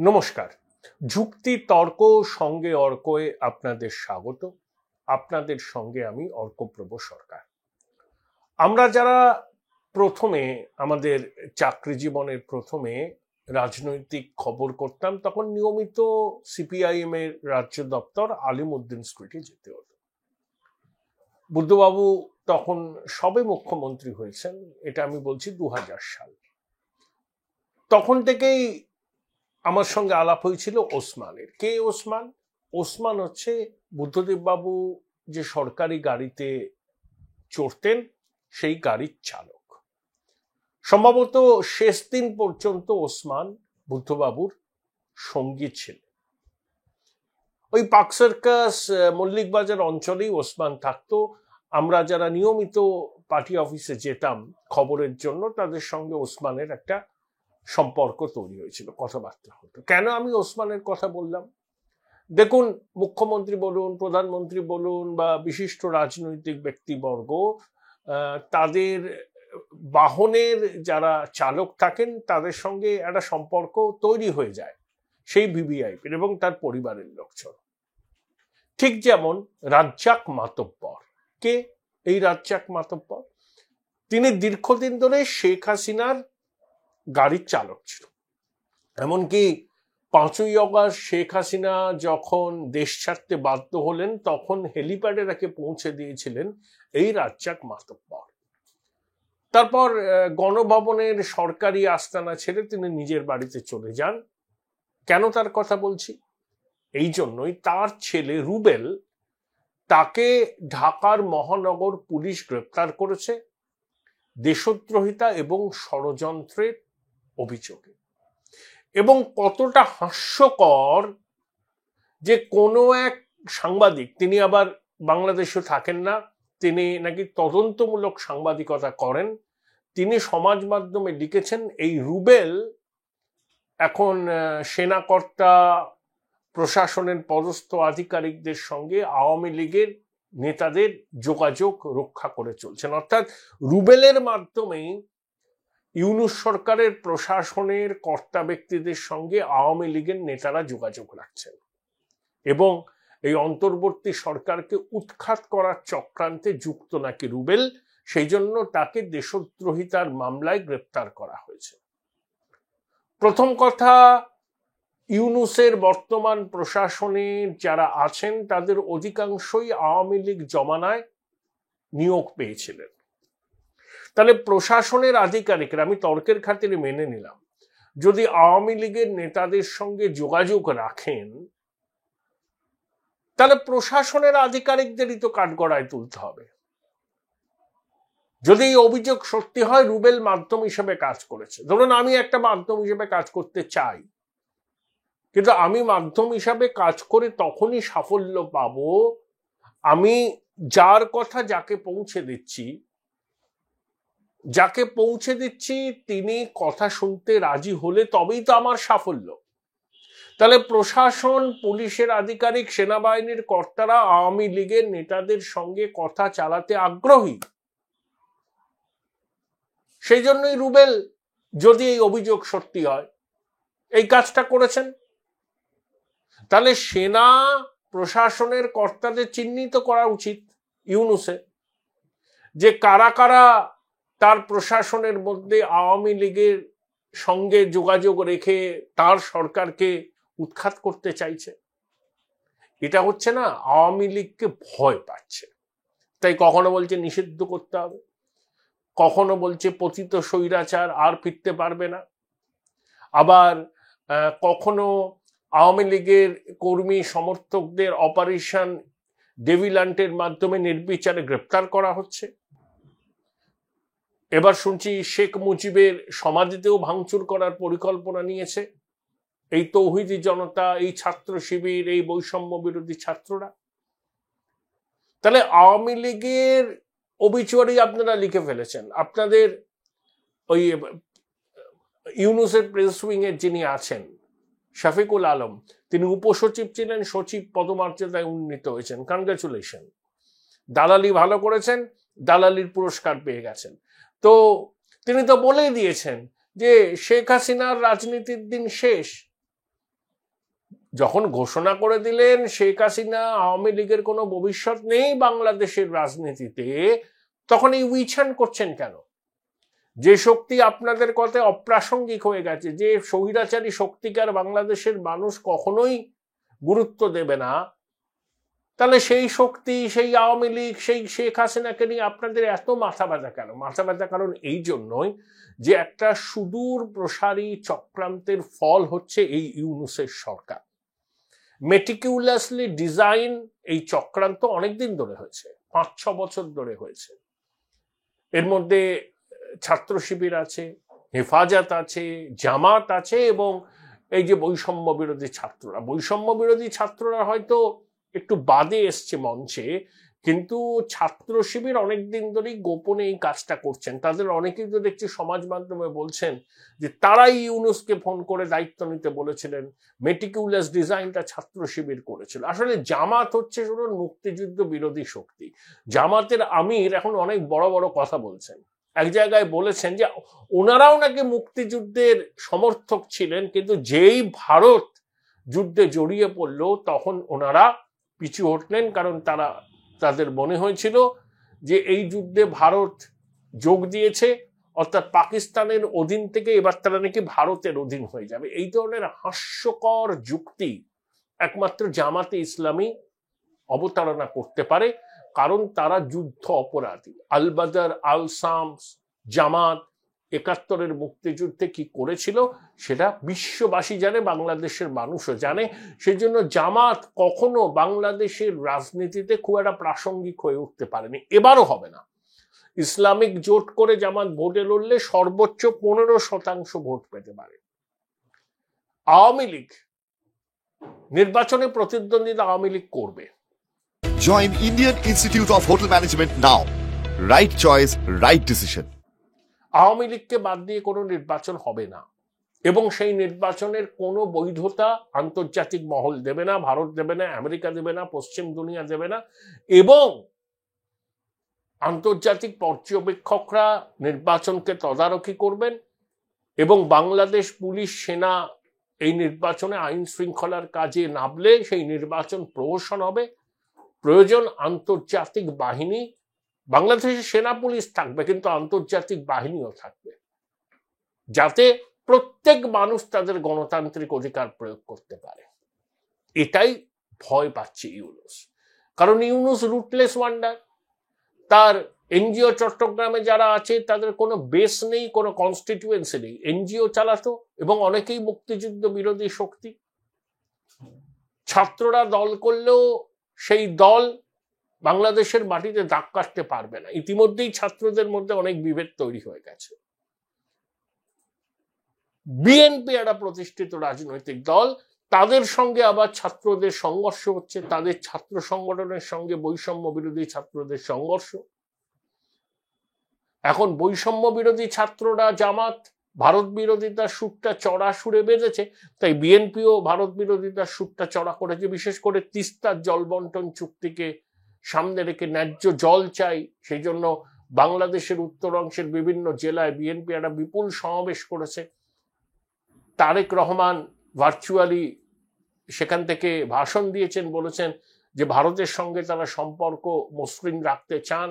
নমস্কার। যুক্তি তর্ক সঙ্গে অর্কয়ে আপনাদের স্বাগত। আপনাদের সঙ্গে আমি অর্কপ্রভ সরকার। আমরা যারা প্রথমে আমাদের চাকরি জীবনের প্রথমে রাজনৈতিক খবর করতাম, তখন নিয়মিত সিপিআইএম এর রাজ্য দপ্তর আলিমউদ্দিন স্ট্রিটে যেতে হতো। বুদ্ধবাবু তখন সবে মুখ্যমন্ত্রী হয়েছেন, এটা আমি বলছি 2000 সাল। তখন থেকেই আমার সঙ্গে আলাপ হয়েছিল ওসমানের। কে ওসমান? ওসমান হচ্ছে বুদ্ধদেব বাবু যে সরকারি গাড়িতে চড়তেন সেই গাড়ির চালক। সম্ভবত শেষ দিন পর্যন্ত ওসমান বুদ্ধবাবুর সঙ্গী ছিল। ওই পার্ক সার্কাস মল্লিক বাজার অঞ্চলেই ওসমান থাকতো। আমরা যারা নিয়মিত পার্টি অফিসে যেতাম খবরের জন্য, তাদের সঙ্গে ওসমানের একটা সম্পর্ক তৈরি হয়েছিল, কথাবার্তা হতো। কেন আমি ওসমানের কথা বললাম? দেখুন, মুখ্যমন্ত্রী বলুন, প্রধানমন্ত্রী বলুন বা বিশিষ্ট রাজনৈতিক ব্যক্তিবর্গ, তাদের বাহনের যারা চালক থাকেন তাদের সঙ্গে একটা সম্পর্ক তৈরি হয়ে যায় সেই ভিভিআইপির এবং তার পরিবারের লোকজন। ঠিক যেমন রাজ্জাক মাতব্বর। কে এই রাজ্জাক মাতব্বর? তিনি দীর্ঘদিন ধরে শেখ হাসিনার গাড়ির চালক ছিল। এমনকি 5ই অগস্ট শেখ হাসিনা যখন দেশ ছাড়তে বাধ্য হলেন, তখন হেলিপ্যাডে তাকে পৌঁছে দিয়েছিলেন এই রাজ্জাক মাতব্বর। তারপর গণভবনের সরকারি আস্তানা ছেড়ে তিনি নিজের বাড়িতে চলে যান। কেন তার কথা বলছি? এই জন্যই, তার ছেলে রুবেল, তাকে ঢাকার মহানগর পুলিশ গ্রেপ্তার করেছে দেশদ্রোহিতা এবং ষড়যন্ত্রের অভিযোগে। এবং কতটা হাস্যকর যে কোনো এক সাংবাদিক, তিনি আবার বাংলাদেশে থাকেন না, তিনি নাকি তদন্তমূলক সাংবাদিকতা করেন, তিনি সমাজ মাধ্যমে লিখেছেন এই রুবেল এখন সেনাকর্তা, প্রশাসনের পদস্থ আধিকারিকদের সঙ্গে আওয়ামী লীগের নেতাদের যোগাযোগ রক্ষা করে চলছেন। অর্থাৎ রুবেলের মাধ্যমেই ইউনূস সরকারের প্রশাসনের কর্তা ব্যক্তিদের সঙ্গে আওয়ামী লীগের নেতারা যোগাযোগ রাখছেন এবং এই অন্তর্বর্তী সরকারকে উৎখাত করার চক্রান্তে যুক্ত নাকি রুবেল, সেই জন্য তাকে দেশদ্রোহিতার মামলায় গ্রেপ্তার করা হয়েছে। প্রথম কথা, ইউনূসের বর্তমান প্রশাসনে যারা আছেন তাদের অধিকাংশই আওয়ামী লীগ জমানায় নিয়োগ পেয়েছিলেন। তাহলে প্রশাসনের আধিকারিকরা, আমি তর্কের খাতিরে মেনে নিলাম, যদি আওয়ামী লীগের নেতাদের সঙ্গে যোগাযোগ রাখেন, তাহলে প্রশাসনের আধিকারিকদেরই তো কাঠগড়ায় তুলতে হবে। যদি এই অভিযোগ সত্যি হয় রুবেল মাধ্যম হিসেবে কাজ করেছে, ধরুন আমি একটা মাধ্যম হিসেবে কাজ করতে চাই, কিন্তু আমি মাধ্যম হিসাবে কাজ করে তখনই সাফল্য পাবো আমি যার কথা যাকে পৌঁছে দিচ্ছি তিনি কথা শুনতে রাজি হলে তবেই তো আমার সাফল্য। তাহলে প্রশাসন, পুলিশের আধিকারিক, সেনাবাহিনীর কর্তারা আওয়ামী লীগের নেতাদের সঙ্গে কথা চালাতে আগ্রহী। সেই জন্যই রুবেল, যদি এই অভিযোগ সত্যি হয়, এই কাজটা করেছেন। তাহলে সেনা প্রশাসনের কর্তাদের চিহ্নিত করা উচিত ইউনূসে, যে কারা কারা তার প্রশাসনের মধ্যে আওয়ামী লীগের সঙ্গে যোগাযোগ রেখে তার সরকারকে উৎখাত করতে চাইছে। এটা হচ্ছে না, আওয়ামী লীগকে ভয় পাচ্ছে, তাই কখনো বলছে নিষিদ্ধ করতে হবে, কখনো বলছে পতিত স্বৈরাচার আর ফিরতে পারবে না, আবার কখনো আওয়ামী লীগের কর্মী সমর্থকদের অপারেশন ডেভিলান্টের মাধ্যমে নির্বিচারে গ্রেপ্তার করা হচ্ছে। এবার শুনছি শেখ মুজিবের সমাধিতেও ভাঙচুর করার পরিকল্পনা নিয়েছে এই তৌহিদি জনতা, এই ছাত্র শিবির, এই বৈষম্য বিরোধী ছাত্ররা। তাহলে আওয়ামী লীগের অবিচুয়ারি আপনারা লিখে ফেলেছেন। আপনাদের ওই ইউনূসের প্রেস উইং এর যিনি আছেন শফিকুল আলম, তিনি উপসচিব ছিলেন, সচিব পদমর্যাদায় উন্নীত হয়েছেন, কনগ্রাচুলেশন। দালালি ভালো করেছেন, দালালির পুরস্কার পেয়ে গেছেন। তো তিনি তো বলেই দিয়েছেন যে শেখ হাসিনার রাজনীতির দিন শেষ, যখন ঘোষণা করে দিলেন শেখ হাসিনা আওয়ামী লীগের কোনো ভবিষ্যৎ নেই বাংলাদেশের রাজনীতিতে, তখন এই উইছান করছেন কেন? যে শক্তি আপনাদের কথায় অপ্রাসঙ্গিক হয়ে গেছে, যে স্বৈরাচারী শক্তিকার বাংলাদেশের মানুষ কখনোই গুরুত্ব দেবে না, তাহলে সেই শক্তি, সেই আওয়ামী লীগ, সেই শেখ হাসিনাকে নিয়ে আপনাদের এত মাথা ব্যথা কেন? মাথা ব্যথা কারণ এই জন্যই যে একটা সুদূর প্রসারী চক্রান্তের ফল হচ্ছে এই ইউনূসের সরকার। মেটিকুলাসলি ডিজাইন এই চক্রান্ত অনেকদিন ধরে হয়েছে, 5-6 বছর ধরে হয়েছে। এর মধ্যে ছাত্র শিবির আছে, হেফাজত আছে, জামাত আছে, এবং এই যে বৈষম্য বিরোধী ছাত্ররা, বৈষম্য বিরোধী ছাত্ররা হয়তো একটু বাদে এসছে মঞ্চে, কিন্তু ছাত্র শিবির অনেকদিন ধরেই গোপনে এই কাজটা করছেন। তাদের অনেকেই তো দেখছি সমাজ মাধ্যমে বলছেন যে তারাই ইউনূসকে ফোন করে দায়িত্ব নিতে বলেছিলেন, মেটিকুলাস ডিজাইনটা ছাত্র শিবির করেছিল। আসলে জামাত হচ্ছে শুনুন মুক্তিযুদ্ধ বিরোধী শক্তি। জামাতের আমির এখন অনেক বড় বড় কথা বলছেন, এক জায়গায় বলেছেন যে ওনারাও নাকি মুক্তিযুদ্ধের সমর্থক ছিলেন, কিন্তু যেই ভারত যুদ্ধে জড়িয়ে পড়ল তখন ওনারা পিছু হটলেন, কারণ তাদের মনে হয়েছিল যে এই যুদ্ধে ভারত যোগ দিয়েছে, অর্থাৎ পাকিস্তানের অধীন থেকে এবার তারা নাকি ভারতের অধীন হয়ে যাবে। এই ধরনের হাস্যকর যুক্তি একমাত্র জামাতে ইসলামী অবতারণা করতে পারে, কারণ তারা যুদ্ধ অপরাধী। আল বাদার, আল শামস, জামাত 71-এর মুক্তিযুদ্ধে কি করেছিল সেটা বিশ্ববাসী জানে, বাংলাদেশের মানুষও জানে। সেজন্য জামাত কখনো বাংলাদেশের রাজনীতিতে খুব একটা প্রাসঙ্গিক হয়ে উঠতে পারেনি, এবারও হবে না। ইসলামিক জোট করে জামাত ভোটে লড়লে সর্বোচ্চ 15% ভোট পেতে পারে। আওয়ামী লীগ নির্বাচনে প্রতিদ্বন্দ্বিতা আওয়ামী লীগ করবে। Join Indian Institute of Hotel Management now. Right choice, right decision. Awami লীগকে বাদ দিয়ে কোনো নির্বাচন হবে না, এবং সেই নির্বাচনের কোনো বৈধতা আন্তর্জাতিক মহল দেবে না, ভারত দেবে না, আমেরিকা দেবে না, পশ্চিম দুনিয়া দেবে না, এবং আন্তর্জাতিক পর্যবেক্ষকরা নির্বাচনকে তদারকি করবেন, এবং বাংলাদেশ পুলিশ সেনা এই নির্বাচনে আইন শৃঙ্খলার কাজে নামলে সেই নির্বাচন প্রহসন হবে। প্রয়োজন আন্তর্জাতিক বাহিনী, বাংলাদেশের সেনা পুলিশ থাকবে, কিন্তু আন্তর্জাতিক বাহিনীও থাকবে, যাতে প্রত্যেক মানুষ তাদের গণতান্ত্রিক অধিকার প্রয়োগ করতে পারে। এটাই ভয় পাচ্ছে ইউনূস, কারণ ইউনূস রুটলেস ওয়ান্ডার। তার এনজিও চট্টগ্রামে যারা আছে তাদের কোনো বেস নেই, কোনো কনস্টিটিউয়েন্সি নেই, এনজিও চালাতো, এবং অনেকেই মুক্তিযুদ্ধ বিরোধী শক্তি। ছাত্ররা দল করলেও সেই দল বাংলাদেশের মাটিতে দাগ কাটতে পারবে না। ইতিমধ্যেই ছাত্রদের মধ্যে অনেক বিভেদ তৈরি হয়ে গেছে। বিএনপি একটা প্রতিষ্ঠিত রাজনৈতিক দল, তাদের সঙ্গে আবার ছাত্রদের সংঘর্ষ হচ্ছে, তাদের ছাত্র সংগঠনের সঙ্গে বৈষম্য বিরোধী ছাত্রদের সংঘর্ষ। এখন বৈষম্য বিরোধী ছাত্ররা জামাত ভারত বিরোধিতার সুরটা চড়া সুরে বেঁধেছে, তাই বিএনপিও ভারত বিরোধিতার সুরটা চড়া করেছে। বিশেষ করে তিস্তার জল বন্টন চুক্তিকে সামনে রেখে ন্যায্য জল চাই, সেই জন্য বাংলাদেশের উত্তরাংশের বিভিন্ন জেলায় বিএনপি একটা বিপুল সমাবেশ করেছে। তারেক রহমান ভার্চুয়ালি সেখান থেকে ভাষণ দিয়েছেন, বলেছেন যে ভারতের সঙ্গে তারা সম্পর্ক মসৃণ রাখতে চান,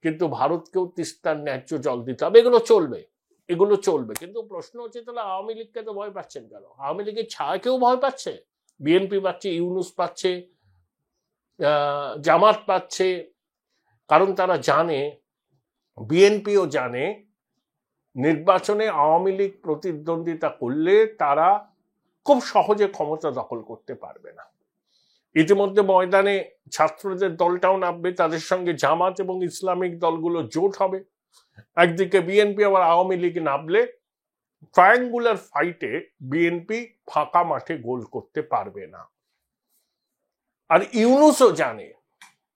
কিন্তু ভারতকেও তিস্তার ন্যায্য জল দিতে হবে। এগুলো চলবে, কিন্তু প্রশ্ন হচ্ছে তাহলে আওয়ামী লীগকে তো ভয় পাচ্ছেন কেন? আওয়ামী লীগের ছায়াকেও ভয় পাচ্ছে, বিএনপি পাচ্ছে, ইউনূস পাচ্ছে, জামাত পাচ্ছে, কারণ তারা জানে, বিএনপিও জানে নির্বাচনে আওয়ামী লীগ প্রতিদ্বন্দ্বিতা করলে তারা খুব সহজে ক্ষমতা দখল করতে পারবে না। ইতিমধ্যে ময়দানে ছাত্রদের দলটাও নামবে, তাদের সঙ্গে জামাত এবং ইসলামিক দলগুলো জোট হবে। একদিকে বিএনপি আবার আওয়ামী লীগ নামলে ট্রায়াঙ্গুলার ফাইটে বিএনপি ফাঁকা মাঠে গোল করতে পারবে না। আর ইউনূসও জানে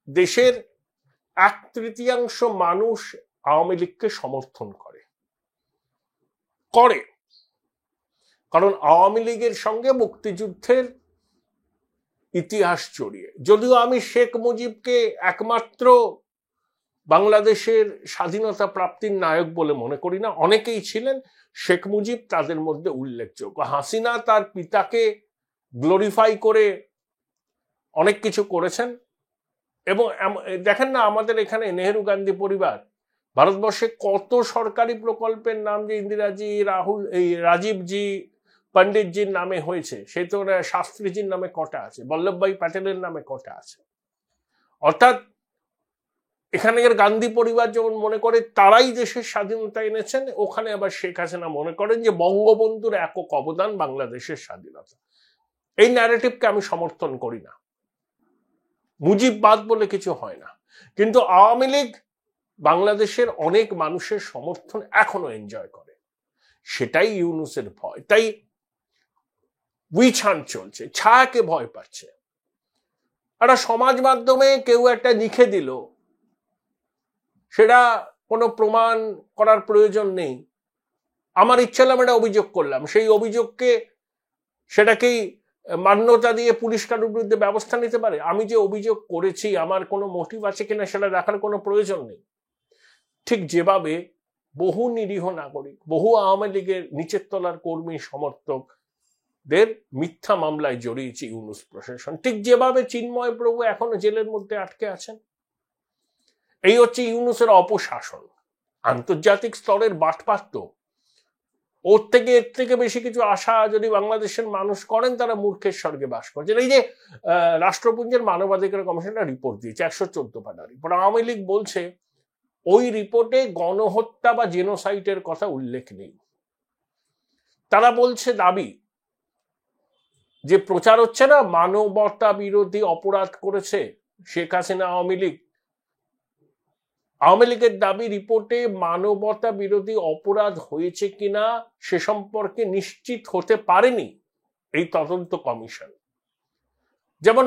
দেশের 1/3 মানুষ আওয়ামী লীগকে সমর্থন করে, কারণ আওয়ামী লীগের সঙ্গে মুক্তিযুদ্ধের ইতিহাস জড়িয়ে। যদিও আমি শেখ মুজিবকে একমাত্র বাংলাদেশের স্বাধীনতা প্রাপ্তির নায়ক বলে মনে করি না, অনেকেই ছিলেন, শেখ মুজিব তাদের মধ্যে উল্লেখযোগ্য। হাসিনা তার পিতাকে গ্লোরিফাই করে অনেক কিছু করেছেন। এবং দেখেন না, আমাদের এখানে নেহেরু গান্ধী পরিবার, ভারতবর্ষে কত সরকারি প্রকল্পের নাম যে ইন্দিরাজি, রাজীবজি, পণ্ডিতজির নামে হয়েছে, সে তো শাস্ত্রীজির নামে কটা আছে, বল্লভভাই প্যাটেলের নামে কটা আছে। অর্থাৎ এখানকার গান্ধী পরিবার যেমন মনে করে তারাই দেশের স্বাধীনতা এনেছেন, ওখানে আবার শেখ হাসিনা মনে করেন যে বঙ্গবন্ধুর একক অবদান বাংলাদেশের স্বাধীনতা। এই ন্যারেটিভকে আমি সমর্থন করি না। মুজিববাদ বলে কিছু হয় না, কিন্তু আওয়ামী লীগ বাংলাদেশের অনেক মানুষের সমর্থন এখনো এনজয় করে, সেটাই ইউনূসের ভয়। তাই উইচ হান্ট চলছে, ছায়াকে ভয় পাচ্ছে। একটা সমাজ মাধ্যমে কেউ একটা লিখে দিল, সেটা কোনো প্রমাণ করার প্রয়োজন নেই। আমার ইচ্ছা হলে আমি একটা অভিযোগ করলাম, সেই অভিযোগকে সেটাকেই মান্যতা দিয়ে পুলিশ কারোর বিরুদ্ধে ব্যবস্থা নিতে পারে? আমি যে অভিযোগ করেছি আমার কোনো মোটিভ আছে কিনা সেটা দেখার কোনো প্রয়োজন নেই। ঠিক যেভাবে বহু নিরীহ নাগরিক, বহু আওয়ামী লীগের নিচের তলার কর্মী সমর্থকদের মিথ্যা মামলায় জড়িয়েছে ইউনূস প্রশাসন, ঠিক যেভাবে চিন্ময় প্রভু এখনো জেলের মধ্যে আটকে আছেন। এই হচ্ছে ইউনূসের অপশাসন। আন্তর্জাতিক স্তরের বাটপাত্র, ওর থেকে এর থেকে বেশি কিছু আশা যদি বাংলাদেশের মানুষ করেন, তারা মূর্খের স্বর্গে বাস করছেন। এই যে রাষ্ট্রপুঞ্জের মানবাধিকার কমিশনটা রিপোর্ট দিয়েছে, 114 পাতার রিপোর্ট, আওয়ামী লীগ বলছে ওই রিপোর্টে গণহত্যা বা জেনোসাইডের কথা উল্লেখ নেই। তারা বলছে দাবি যে প্রচার হচ্ছে না মানবতা বিরোধী অপরাধ করেছে শেখ হাসিনা আওয়ামী লীগ। আওয়ামী লীগের দাবি রিপোর্টে মানবতা বিরোধী অপরাধ হয়েছে কিনা সে সম্পর্কে নিশ্চিত হতে পারেনি এই তদন্ত কমিশন। যেমন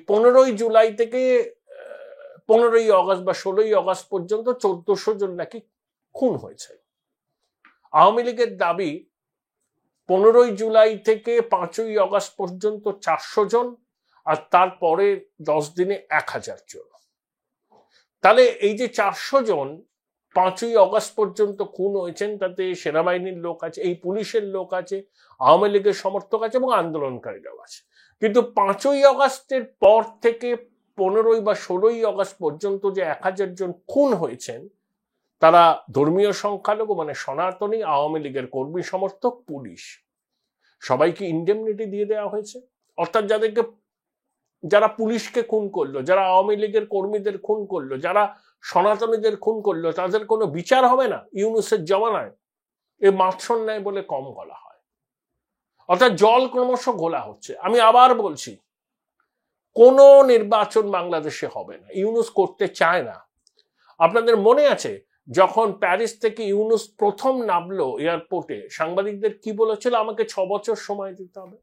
15ই জুলাই থেকে 15ই অগস্ট বা 16ই অগস্ট পর্যন্ত 1400 জন নাকি খুন হয়েছে। আওয়ামী লীগের দাবি 15ই জুলাই থেকে 5ই অগস্ট পর্যন্ত 400 জন, আর তারপরে 10 দিনে 1000 জন। তাহলে এই যে 400 জন 5ই অগস্ট পর্যন্ত খুন হয়েছেন, তাতে সেনাবাহিনীর লোক আছে, এই পুলিশের লোক আছে, আওয়ামী লীগের সমর্থক আছে এবং আন্দোলনকারীরাও আছে। কিন্তু 5ই অগস্টের পর থেকে 15ই বা 16ই অগস্ট পর্যন্ত যে 1000 জন খুন হয়েছেন, তারা ধর্মীয় সংখ্যালঘু, মানে সনাতনী, আওয়ামী লীগের কর্মী সমর্থক, পুলিশ, সবাইকে ইন্ডেমনিটি দিয়ে দেওয়া হয়েছে। অর্থাৎ যারা পুলিশকে খুন করলো, যারা আওয়ামী লীগের কর্মীদের খুন করলো, যারা সনাতনীদের খুন করলো, তাদের কোনো বিচার হবে না ইউনূসের জমানায়? এ মাৎসর ন্যায় বলে কম গলা হয়। অর্থাৎ জল ক্রমশ ঘোলা হচ্ছে। আমি আবার বলছি, কোনো নির্বাচন বাংলাদেশে হবে না, ইউনূস করতে চায় না। আপনাদের মনে আছে যখন প্যারিস থেকে ইউনূস প্রথম নামলো এয়ারপোর্টে, সাংবাদিকদের কি বলেছিল? আমাকে 6 বছর সময় দিতে হবে।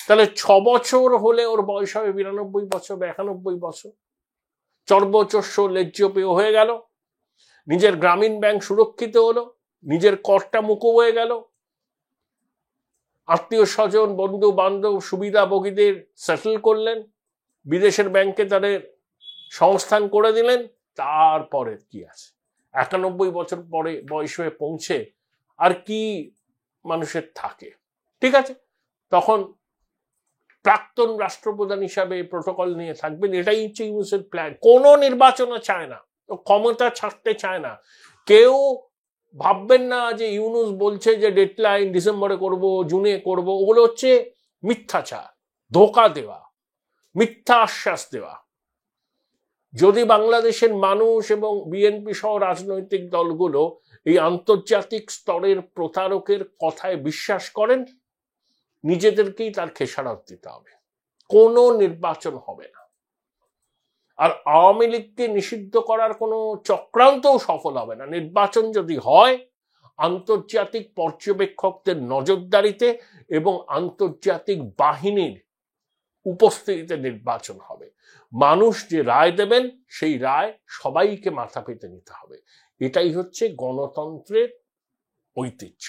তাহলে 6 বছর হলে ওর বয়স হবে 92 বছর বা 91 বছর। চর্বচস্য লেজ্জ পেয় হয়ে গেল, নিজের গ্রামীণ ব্যাংক সুরক্ষিত হলো, নিজের করটা মুকো হয়ে গেল, আত্মীয় স্বজন, বন্ধু বান্ধব, সুবিধাভোগীদের সেটেল করলেন, বিদেশের ব্যাংকে তাদের সংস্থান করে দিলেন। তারপরে কি আছে? 91 বছর পরে বয়স হয়ে পৌঁছে আর কি মানুষের থাকে? ঠিক আছে, তখন প্রাক্তন রাষ্ট্রপ্রধান হিসাবে প্রোটোকল নিয়ে থাকবেন। এটাই হচ্ছে ইউনূসের প্ল্যান। কোনো নির্বাচনও চায় না, ক্ষমতা ছাড়তে চায় না কেউ। ভাববেন না যে ইউনূস বলছে যে ডেডলাইন ডিসেম্বরে করব, জুনে করব, ওগুলো হচ্ছে মিথ্যাচার, ধোঁকা দেওয়া, মিথ্যা আশ্বাস দেওয়া। যদি বাংলাদেশের মানুষ এবং বিএনপি সহ রাজনৈতিক দলগুলো এই আন্তর্জাতিক স্তরের প্রতারকের কথায় বিশ্বাস করেন, নিজেদেরকেই তার খেসারত দিতে হবে। কোনো নির্বাচন হবে না। আর আওয়ামী লীগকে নিষিদ্ধ করার কোনো চক্রান্তও সফল হবে না। নির্বাচন যদি হয়, আন্তর্জাতিক পর্যবেক্ষকদের নজরদারিতে এবং আন্তর্জাতিক বাহিনীর উপস্থিতিতে নির্বাচন হবে। মানুষ যে রায় দেবেন, সেই রায় সবাইকে মাথা পেতে নিতে হবে। এটাই হচ্ছে গণতন্ত্রের ঐতিহ্য।